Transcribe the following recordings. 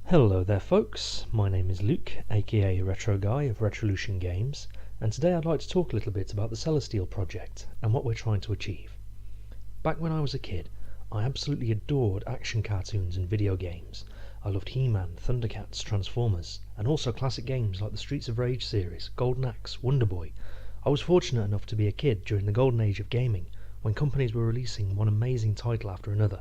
Hello there folks, my name is Luke, aka Retro Guy of Retrolution Games, and today I'd like to talk a little bit about the CelesSteel project and what we're trying to achieve. Back when I was a kid, I absolutely adored action cartoons and video games. I loved He-Man, Thundercats, Transformers, and also classic games like the Streets of Rage series, Golden Axe, Wonder Boy. I was fortunate enough to be a kid during the golden age of gaming, when companies were releasing one amazing title after another.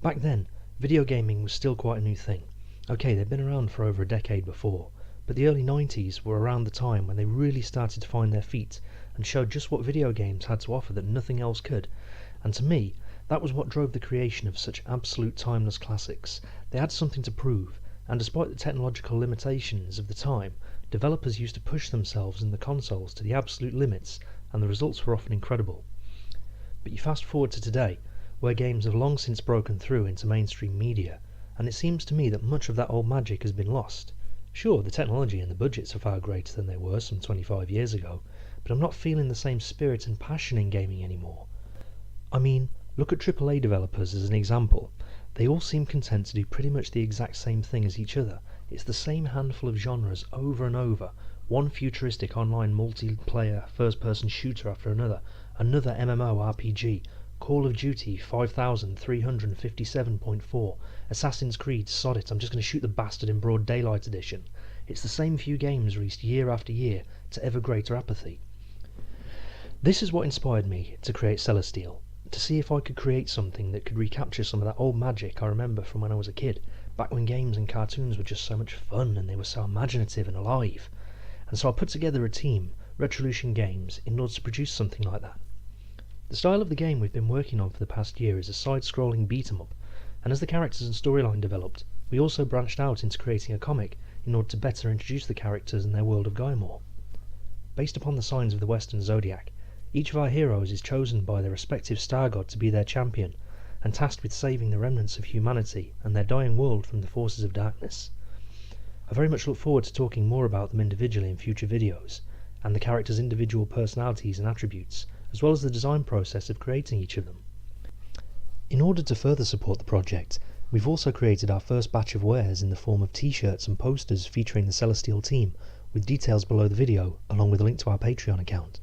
Back then, video gaming was still quite a new thing. Okay, they'd been around for over a decade before, but the early 90s were around the time when they really started to find their feet and showed just what video games had to offer that nothing else could. And to me, that was what drove the creation of such absolute timeless classics. They had something to prove, and despite the technological limitations of the time, developers used to push themselves and the consoles to the absolute limits, and the results were often incredible. But you fast forward to today, where games have long since broken through into mainstream media, and it seems to me that much of that old magic has been lost. Sure, the technology and the budgets are far greater than they were some 25 years ago, but I'm not feeling the same spirit and passion in gaming anymore. I mean, look at AAA developers as an example. They all seem content to do pretty much the exact same thing as each other. It's the same handful of genres over and over, one futuristic online multiplayer first-person shooter after another MMORPG, Call of Duty 5357.4, Assassin's Creed, sod it, I'm just going to shoot the bastard in broad daylight edition. It's the same few games released year after year to ever greater apathy. This is what inspired me to create CelesSteel, to see if I could create something that could recapture some of that old magic I remember from when I was a kid, back when games and cartoons were just so much fun and they were so imaginative and alive. And so I put together a team, Retrolution Games, in order to produce something like that. The style of the game we've been working on for the past year is a side-scrolling beat-em-up, and as the characters and storyline developed, we also branched out into creating a comic in order to better introduce the characters and their world of Gaimor. Based upon the signs of the Western Zodiac, each of our heroes is chosen by their respective star god to be their champion, and tasked with saving the remnants of humanity and their dying world from the forces of darkness. I very much look forward to talking more about them individually in future videos, and the characters' individual personalities and attributes, as well as the design process of creating each of them. In order to further support the project, we've also created our first batch of wares in the form of t-shirts and posters featuring the CelesSteel team, with details below the video, along with a link to our Patreon account.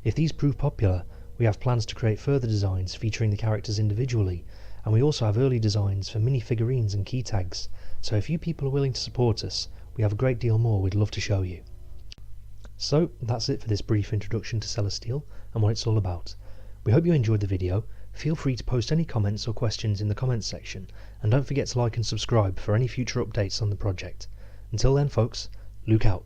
If these prove popular, we have plans to create further designs featuring the characters individually, and we also have early designs for mini figurines and key tags, so if you people are willing to support us, we have a great deal more we'd love to show you. So that's it for this brief introduction to CelesSteel and what it's all about. We hope you enjoyed the video. Feel free to post any comments or questions in the comments section, and don't forget to like and subscribe for any future updates on the project. Until then folks, Luke out.